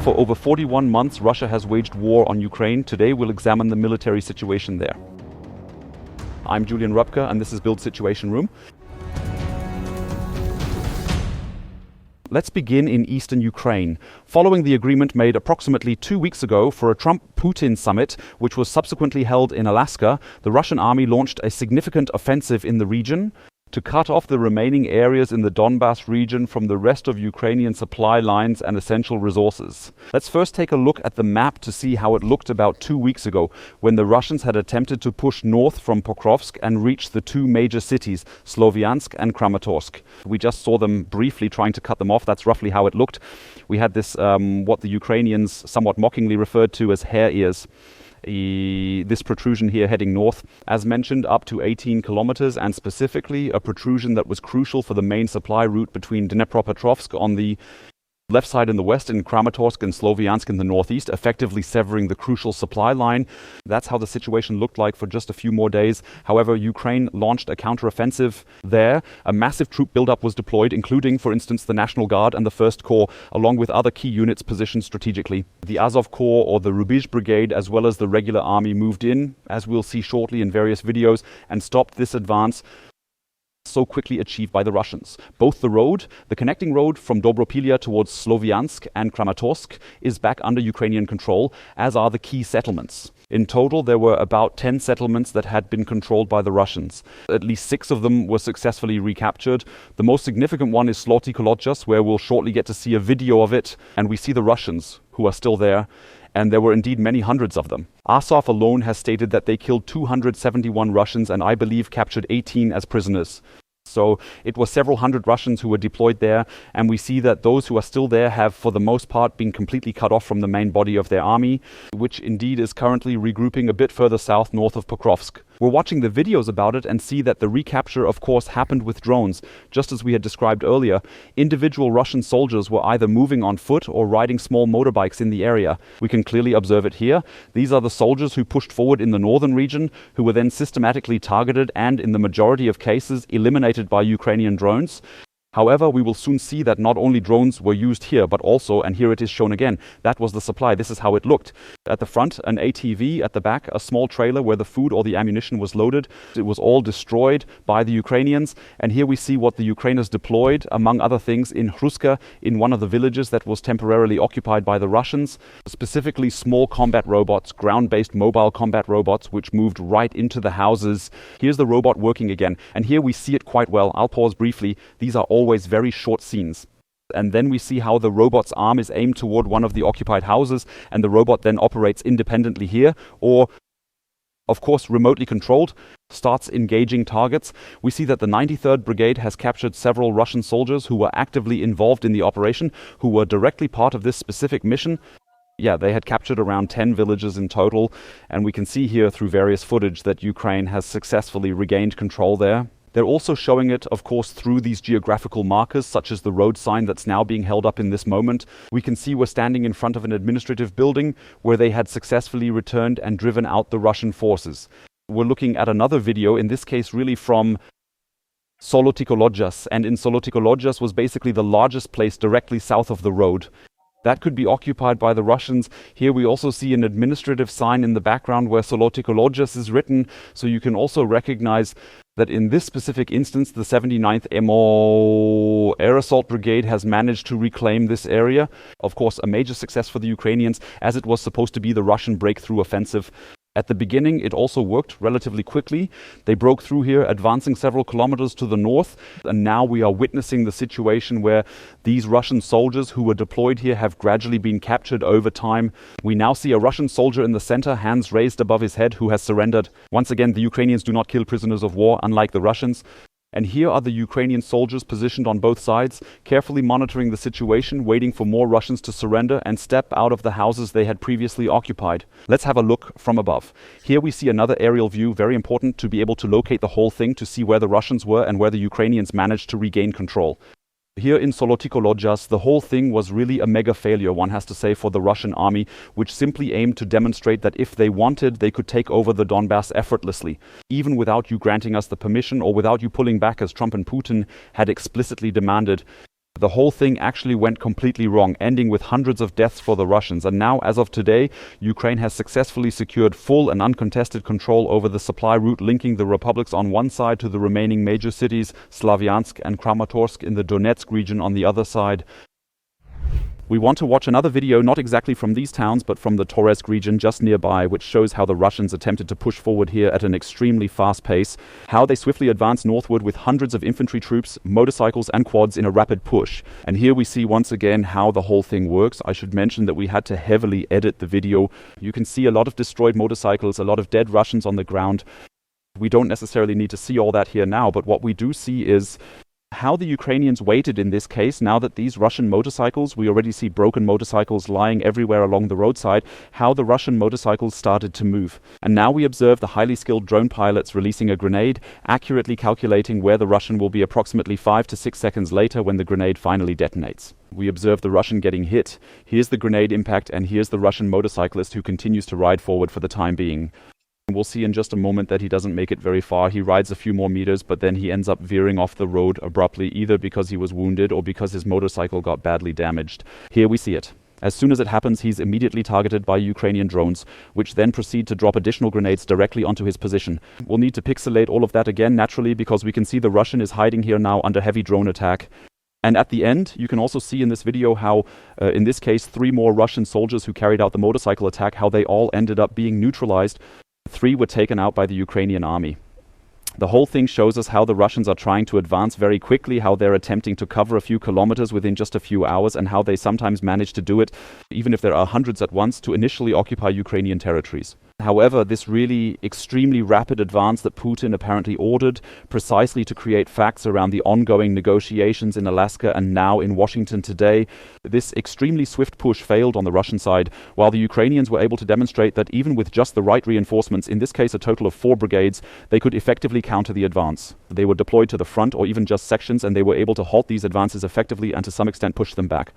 For over 41 months, Russia has waged war on Ukraine. Today, we'll examine the military situation there. I'm Julian Rupke, and this is Build Situation Room. Let's begin in eastern Ukraine. Following the agreement made approximately 2 weeks ago for a Trump-Putin summit, which was subsequently held in Alaska, the Russian army launched a significant offensive in the region to cut off the remaining areas in the Donbas region from the rest of Ukrainian supply lines and essential resources. Let's first take a look at the map to see how it looked about 2 weeks ago, when the Russians had attempted to push north from Pokrovsk and reach the two major cities, Sloviansk and Kramatorsk. We just saw them briefly trying to cut them off. That's roughly how it looked. We had this, what the Ukrainians somewhat mockingly referred to as hair ears. This protrusion here heading north, as mentioned, up to 18 kilometers, and specifically a protrusion that was crucial for the main supply route between Dnipropetrovsk on the left side in the west and Kramatorsk and Sloviansk in the northeast, effectively severing the crucial supply line. That's how the situation looked like for just a few more days. However, Ukraine launched a counteroffensive there. A massive troop buildup was deployed, including, for instance, the National Guard and the 1st Corps, along with other key units positioned strategically. The Azov Corps or the Rubizh Brigade, as well as the regular army, moved in, as we'll see shortly in various videos, and stopped this advance so quickly achieved by the Russians. Both the connecting road from Dobropilia towards Sloviansk and Kramatorsk, is back under Ukrainian control, as are the key settlements. In total, there were about 10 settlements that had been controlled by the Russians. At least 6 of them were successfully recaptured. The most significant one is Kilometres, where we'll shortly get to see a video of it, and we see the Russians, who are still there. And there were indeed many hundreds of them. Azov alone has stated that they killed 271 Russians and I believe captured 18 as prisoners. So it was several hundred Russians who were deployed there, and we see that those who are still there have for the most part been completely cut off from the main body of their army, which indeed is currently regrouping a bit further south north of Pokrovsk. We're watching the videos about it and see that the recapture, of course, happened with drones. Just as we had described earlier, individual Russian soldiers were either moving on foot or riding small motorbikes in the area. We can clearly observe it here. These are the soldiers who pushed forward in the northern region, who were then systematically targeted and, in the majority of cases, eliminated by Ukrainian drones. However, we will soon see that not only drones were used here, but also, and here it is shown again, that was the supply. This is how it looked. At the front, an ATV, at the back, a small trailer where the food or the ammunition was loaded. It was all destroyed by the Ukrainians. And here we see what the Ukrainers deployed, among other things, in Hruska, in one of the villages that was temporarily occupied by the Russians. Specifically small combat robots, ground-based mobile combat robots, which moved right into the houses. Here's the robot working again. And here we see it quite well. I'll pause briefly. These are always very short scenes. And then we see how the robot's arm is aimed toward one of the occupied houses, and the robot then operates independently here, or, of course, remotely controlled, starts engaging targets. We see that the 93rd Brigade has captured several Russian soldiers who were actively involved in the operation, who were directly part of this specific mission. Yeah, they had captured around 10 villages in total, and we can see here through various footage that Ukraine has successfully regained control there. They're also showing it, of course, through these geographical markers, such as the road sign that's now being held up in this moment. We can see we're standing in front of an administrative building where they had successfully returned and driven out the Russian forces. We're looking at another video, in this case really from Solotikolodzhas, and in Solotikolodzhas was basically the largest place directly south of the road. That could be occupied by the Russians. Here we also see an administrative sign in the background where Solotikolodzhas is written, so you can also recognize that in this specific instance, the 79th MO Air Assault Brigade has managed to reclaim this area. Of course, a major success for the Ukrainians, as it was supposed to be the Russian breakthrough offensive. At the beginning, it also worked relatively quickly. They broke through here, advancing several kilometers to the north, and now we are witnessing the situation where these Russian soldiers who were deployed here have gradually been captured over time. We now see a Russian soldier in the center, hands raised above his head, who has surrendered. Once again, the Ukrainians do not kill prisoners of war, unlike the Russians. And here are the Ukrainian soldiers positioned on both sides, carefully monitoring the situation, waiting for more Russians to surrender and step out of the houses they had previously occupied. Let's have a look from above. Here we see another aerial view, very important to be able to locate the whole thing, to see where the Russians were and where the Ukrainians managed to regain control. Here in Solotikolodzhas, the whole thing was really a mega failure, one has to say, for the Russian army, which simply aimed to demonstrate that if they wanted, they could take over the Donbas effortlessly, even without you granting us the permission or without you pulling back as Trump and Putin had explicitly demanded. The whole thing actually went completely wrong, ending with hundreds of deaths for the Russians. And now, as of today, Ukraine has successfully secured full and uncontested control over the supply route linking the republics on one side to the remaining major cities, Sloviansk and Kramatorsk in the Donetsk region on the other side. We want to watch another video, not exactly from these towns, but from the Toretsk region just nearby, which shows how the Russians attempted to push forward here at an extremely fast pace, how they swiftly advanced northward with hundreds of infantry troops, motorcycles and quads in a rapid push. And here we see once again how the whole thing works. I should mention that we had to heavily edit the video. You can see a lot of destroyed motorcycles, a lot of dead Russians on the ground. We don't necessarily need to see all that here now, but what we do see is how the Ukrainians waited in this case. Now that these Russian motorcycles, we already see broken motorcycles lying everywhere along the roadside, how the Russian motorcycles started to move. And now we observe the highly skilled drone pilots releasing a grenade, accurately calculating where the Russian will be approximately 5 to 6 seconds later when the grenade finally detonates. We observe the Russian getting hit. Here's the grenade impact, and here's the Russian motorcyclist who continues to ride forward for the time being. We'll see in just a moment that he doesn't make it very far. He rides a few more meters, but then he ends up veering off the road abruptly, either because he was wounded or because his motorcycle got badly damaged. Here we see it. As soon as it happens, he's immediately targeted by Ukrainian drones, which then proceed to drop additional grenades directly onto his position. We'll need to pixelate all of that again, naturally, because we can see the Russian is hiding here now under heavy drone attack. And at the end, you can also see in this video how, in this case, 3 more Russian soldiers who carried out the motorcycle attack, how they all ended up being neutralized. 3 were taken out by the Ukrainian army. The whole thing shows us how the Russians are trying to advance very quickly, how they're attempting to cover a few kilometers within just a few hours, and how they sometimes manage to do it, even if there are hundreds at once, to initially occupy Ukrainian territories. However, this really extremely rapid advance that Putin apparently ordered precisely to create facts around the ongoing negotiations in Alaska and now in Washington today, this extremely swift push failed on the Russian side, while the Ukrainians were able to demonstrate that even with just the right reinforcements, in this case a total of 4 brigades, they could effectively counter the advance. They were deployed to the front or even just sections, and they were able to halt these advances effectively and to some extent push them back.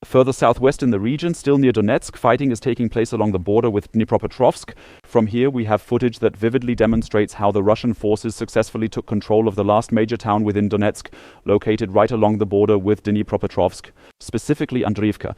Further southwest in the region, still near Donetsk, fighting is taking place along the border with Dnipropetrovsk. From here we have footage that vividly demonstrates how the Russian forces successfully took control of the last major town within Donetsk, located right along the border with Dnipropetrovsk, specifically Andriivka.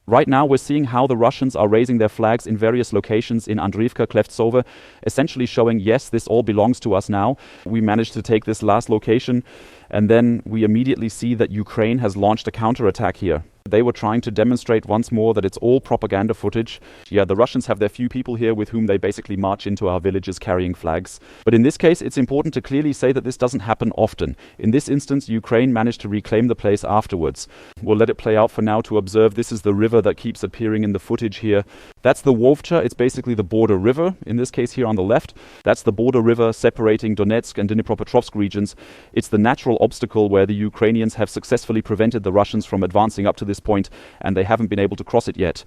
Right now we're seeing how the Russians are raising their flags in various locations in Andriivka, Klevtsova, essentially showing, yes, this all belongs to us now. We managed to take this last location, and then we immediately see that Ukraine has launched a counterattack here. They were trying to demonstrate once more that it's all propaganda footage. Yeah, the Russians have their few people here with whom they basically march into our villages carrying flags. But in this case, it's important to clearly say that this doesn't happen often. In this instance, Ukraine managed to reclaim the place afterwards. We'll let it play out for now to observe. This is the river that keeps appearing in the footage here. That's the Vovcha. It's basically the border river, in this case here on the left. That's the border river separating Donetsk and Dnipropetrovsk regions. It's the natural obstacle where the Ukrainians have successfully prevented the Russians from advancing up to this point, and they haven't been able to cross it yet.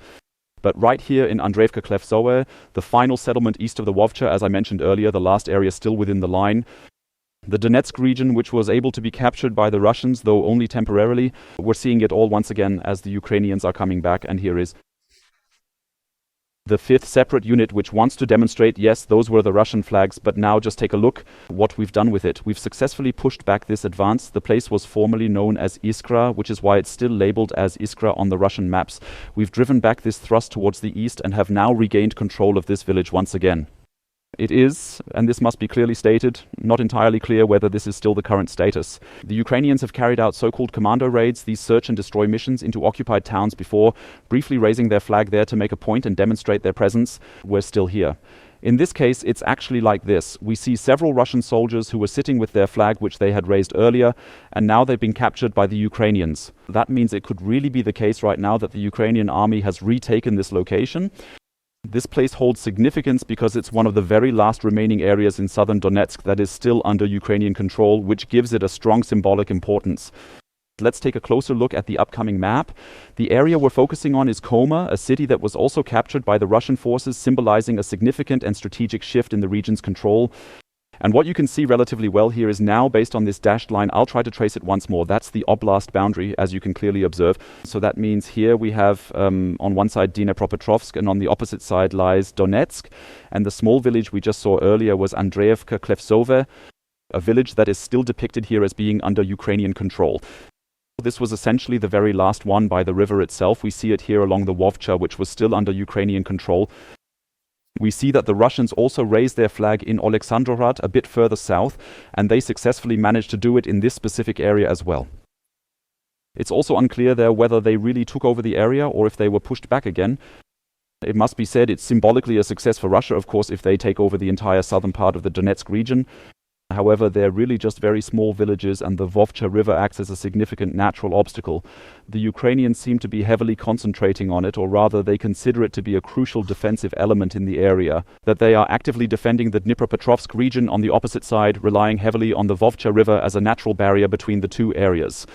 But right here in Andriivka Klevtsova, the final settlement east of the Vovcha, as I mentioned earlier, the last area still within the line. The Donetsk region, which was able to be captured by the Russians, though only temporarily, we're seeing it all once again as the Ukrainians are coming back, and here is the 5th separate unit, which wants to demonstrate, yes, those were the Russian flags, but now just take a look what we've done with it. We've successfully pushed back this advance. The place was formerly known as Iskra, which is why it's still labeled as Iskra on the Russian maps. We've driven back this thrust towards the east and have now regained control of this village once again. It is, and this must be clearly stated, not entirely clear whether this is still the current status. The Ukrainians have carried out so-called commando raids, these search and destroy missions into occupied towns before, briefly raising their flag there to make a point and demonstrate their presence. We're still here. In this case, it's actually like this. We see several Russian soldiers who were sitting with their flag, which they had raised earlier, and now they've been captured by the Ukrainians. That means it could really be the case right now that the Ukrainian army has retaken this location. This place holds significance because it's one of the very last remaining areas in southern Donetsk that is still under Ukrainian control, which gives it a strong symbolic importance. Let's take a closer look at the upcoming map. The area we're focusing on is Koma, a city that was also captured by the Russian forces, symbolizing a significant and strategic shift in the region's control. And what you can see relatively well here is now based on this dashed line. I'll try to trace it once more. That's the oblast boundary, as you can clearly observe. So that means here we have on one side Dnipropetrovsk, and on the opposite side lies Donetsk. And the small village we just saw earlier was Andriivka Klevtsova. a village that is still depicted here as being under Ukrainian control. This was essentially the very last one by the river itself. We see it here along the Vovcha, which was still under Ukrainian control. We see that the Russians also raised their flag in Oleksandrorad, a bit further south, and they successfully managed to do it in this specific area as well. It's also unclear there whether they really took over the area or if they were pushed back again. It must be said it's symbolically a success for Russia, of course, if they take over the entire southern part of the Donetsk region. However, they're really just very small villages, and the Vovcha River acts as a significant natural obstacle. The Ukrainians seem to be heavily concentrating on it, or rather they consider it to be a crucial defensive element in the area, that they are actively defending the Dnipropetrovsk region on the opposite side, relying heavily on the Vovcha River as a natural barrier between the two areas.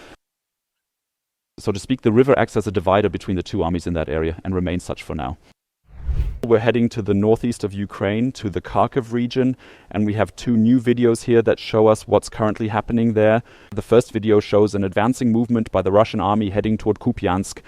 So to speak, the river acts as a divider between the two armies in that area, and remains such for now. We're heading to the northeast of Ukraine, to the Kharkiv region, and we have two new videos here that show us what's currently happening there. The first video shows an advancing movement by the Russian army heading toward Kupiansk.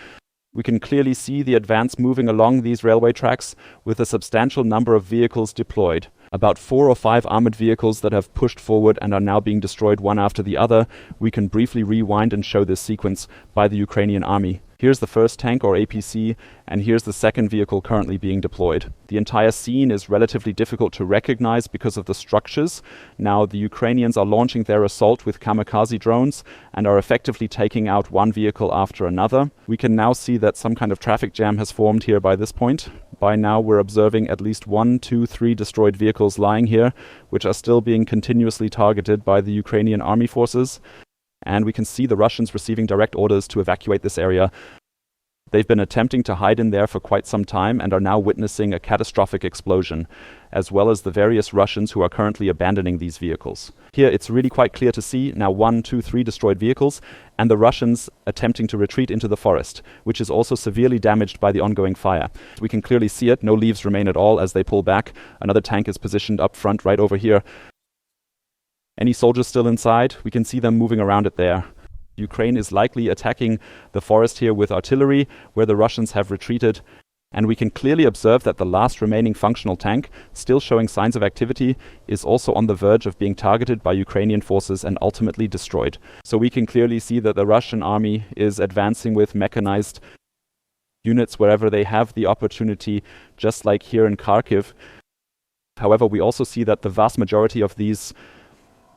We can clearly see the advance moving along these railway tracks with a substantial number of vehicles deployed. About 4 or 5 armored vehicles that have pushed forward and are now being destroyed one after the other. We can briefly rewind and show this sequence by the Ukrainian army. Here's the first tank or APC, and here's the second vehicle currently being deployed. The entire scene is relatively difficult to recognize because of the structures. Now, the Ukrainians are launching their assault with kamikaze drones and are effectively taking out one vehicle after another. We can now see that some kind of traffic jam has formed here by this point. By now, we're observing at least 1, 2, 3 destroyed vehicles lying here, which are still being continuously targeted by the Ukrainian army forces. And we can see the Russians receiving direct orders to evacuate this area. They've been attempting to hide in there for quite some time and are now witnessing a catastrophic explosion, as well as the various Russians who are currently abandoning these vehicles. Here it's really quite clear to see now 1, 2, 3 destroyed vehicles, and the Russians attempting to retreat into the forest, which is also severely damaged by the ongoing fire. We can clearly see it, no leaves remain at all as they pull back. Another tank is positioned up front right over here. Any soldiers still inside? We can see them moving around it there. Ukraine is likely attacking the forest here with artillery, where the Russians have retreated. And we can clearly observe that the last remaining functional tank, still showing signs of activity, is also on the verge of being targeted by Ukrainian forces and ultimately destroyed. So we can clearly see that the Russian army is advancing with mechanized units wherever they have the opportunity, just like here in Kharkiv. However, we also see that the vast majority of these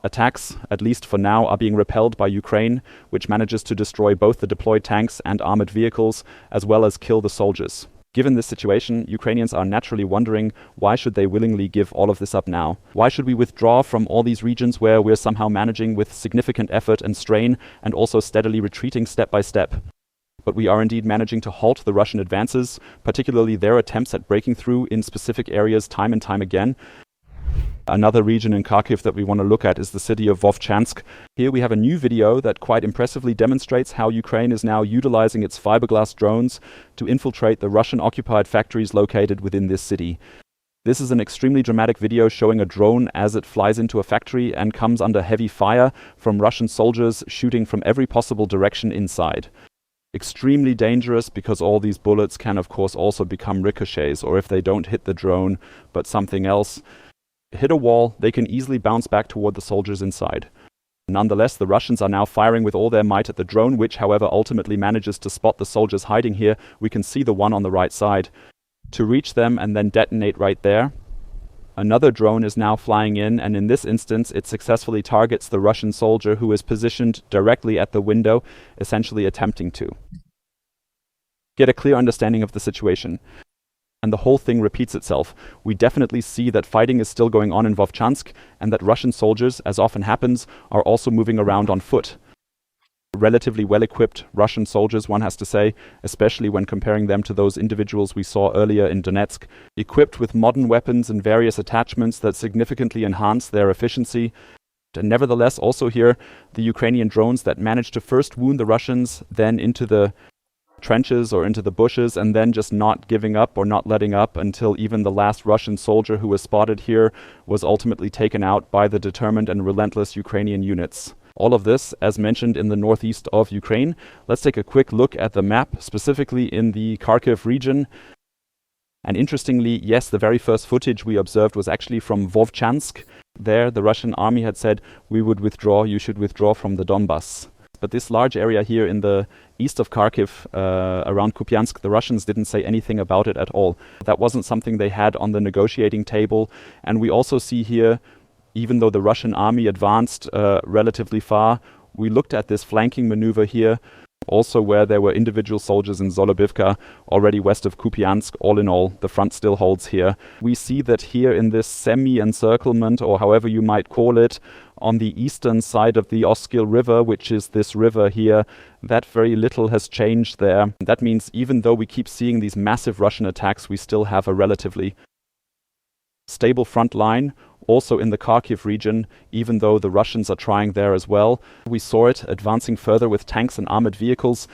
attacks, at least for now, are being repelled by Ukraine, which manages to destroy both the deployed tanks and armored vehicles, as well as kill the soldiers. Given this situation, Ukrainians are naturally wondering, why should they willingly give all of this up now? Why should we withdraw from all these regions where we're somehow managing with significant effort and strain, and also steadily retreating step by step? But we are indeed managing to halt the Russian advances, particularly their attempts at breaking through in specific areas time and time again. Another region in Kharkiv that we want to look at is the city of Vovchansk. Here we have a new video that quite impressively demonstrates how Ukraine is now utilizing its fiberglass drones to infiltrate the Russian-occupied factories located within this city. This is an extremely dramatic video showing a drone as it flies into a factory and comes under heavy fire from Russian soldiers shooting from every possible direction inside. Extremely dangerous because all these bullets can of course also become ricochets, or if they don't hit the drone but something else hit a wall, they can easily bounce back toward the soldiers inside. Nonetheless, the Russians are now firing with all their might at the drone, which however ultimately manages to spot the soldiers hiding here. We can see the one on the right side, to reach them and then detonate right there. Another drone is now flying in, and in this instance it successfully targets the Russian soldier who is positioned directly at the window, essentially attempting to get a clear understanding of the situation. And the whole thing repeats itself. We definitely see that fighting is still going on in Vovchansk, and that Russian soldiers, as often happens, are also moving around on foot. Relatively well-equipped Russian soldiers, one has to say, especially when comparing them to those individuals we saw earlier in Donetsk, equipped with modern weapons and various attachments that significantly enhance their efficiency. And nevertheless, also here, the Ukrainian drones that managed to first wound the Russians, then into the trenches or into the bushes, and then just not giving up or not letting up until even the last Russian soldier who was spotted here was ultimately taken out by the determined and relentless Ukrainian units. All of this, as mentioned, in the northeast of Ukraine. Let's take a quick look at the map, specifically in the Kharkiv region. And interestingly, yes, the very first footage we observed was actually from Vovchansk. There, the Russian army had said, we would withdraw, you should withdraw from the Donbas. But this large area here in the east of Kharkiv, around Kupiansk, the Russians didn't say anything about it at all. That wasn't something they had on the negotiating table. And we also see here, even though the Russian army advanced relatively far, we looked at this flanking maneuver here, also where there were individual soldiers in Zolobivka, already west of Kupiansk. All in all, the front still holds here. We see that here in this semi-encirclement, or however you might call it, on the eastern side of the Oskil River, which is this river here, that very little has changed there. That means even though we keep seeing these massive Russian attacks, we still have a relatively stable front line, also in the Kharkiv region, even though the Russians are trying there as well. We saw it advancing further with tanks and armored vehicles.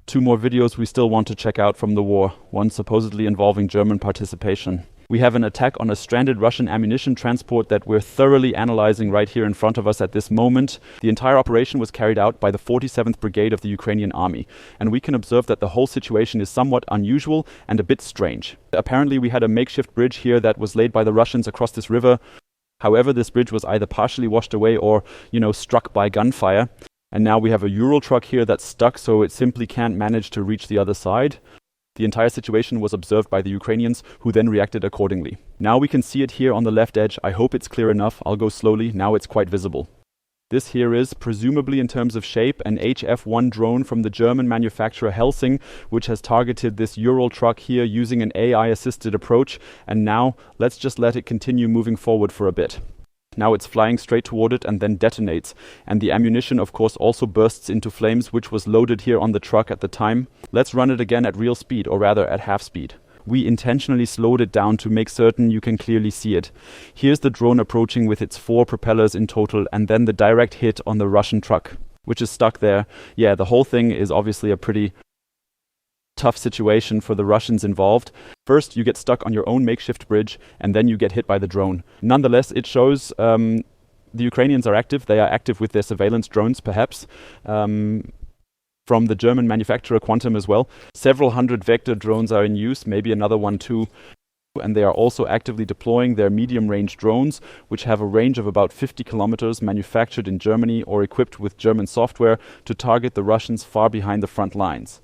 2 more videos we still want to check out from the war, one supposedly involving German participation. We have an attack on a stranded Russian ammunition transport that we're thoroughly analyzing right here in front of us at this moment. The entire operation was carried out by the 47th Brigade of the Ukrainian Army, and we can observe that the whole situation is somewhat unusual and a bit strange. Apparently we had a makeshift bridge here that was laid by the Russians across this river. However, this bridge was either partially washed away or, struck by gunfire. And now we have a Ural truck here that's stuck, so it simply can't manage to reach the other side. The entire situation was observed by the Ukrainians, who then reacted accordingly. Now we can see it here on the left edge. I hope it's clear enough. I'll go slowly. Now it's quite visible. This here is, presumably in terms of shape, an HF-1 drone from the German manufacturer Helsing, which has targeted this Ural truck here using an AI-assisted approach. And now let's just let it continue moving forward for a bit. Now it's flying straight toward it and then detonates. And the ammunition, of course, also bursts into flames, which was loaded here on the truck at the time. Let's run it again at real speed, or rather at half speed. We intentionally slowed it down to make certain you can clearly see it. Here's the drone approaching with its 4 propellers in total, and then the direct hit on the Russian truck, which is stuck there. Yeah, the whole thing is obviously a pretty tough situation for the Russians involved. First, you get stuck on your own makeshift bridge, and then you get hit by the drone. Nonetheless, it shows the Ukrainians are active. They are active with their surveillance drones, perhaps, from the German manufacturer Quantum as well. Several hundred Vector drones are in use, maybe another one too. And they are also actively deploying their medium-range drones, which have a range of about 50 kilometers, manufactured in Germany or equipped with German software to target the Russians far behind the front lines.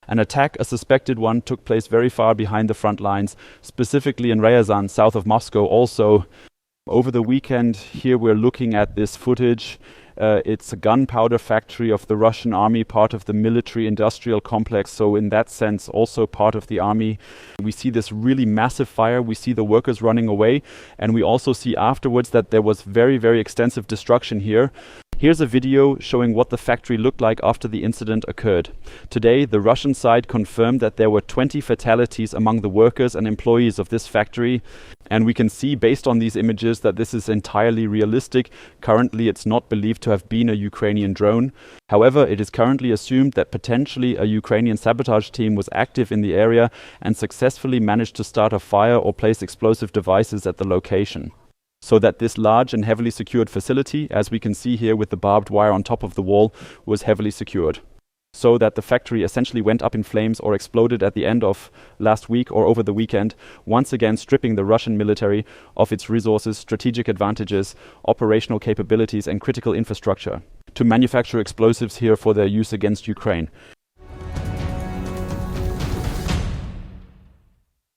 An attack, a suspected one, took place very far behind the front lines, specifically in Ryazan, south of Moscow. Also, over the weekend, here we're looking at this footage. It's a gunpowder factory of the Russian army, part of the military-industrial complex, so in that sense also part of the army. We see this really massive fire, we see the workers running away, and we also see afterwards that there was very, very extensive destruction here. Here's a video showing what the factory looked like after the incident occurred. Today, the Russian side confirmed that there were 20 fatalities among the workers and employees of this factory. And we can see, based on these images, that this is entirely realistic. Currently, it's not believed to have been a Ukrainian drone. However, it is currently assumed that potentially a Ukrainian sabotage team was active in the area and successfully managed to start a fire or place explosive devices at the location. So that this large and heavily secured facility, as we can see here with the barbed wire on top of the wall, was heavily secured. So that the factory essentially went up in flames or exploded at the end of last week or over the weekend, once again stripping the Russian military of its resources, strategic advantages, operational capabilities and critical infrastructure to manufacture explosives here for their use against Ukraine.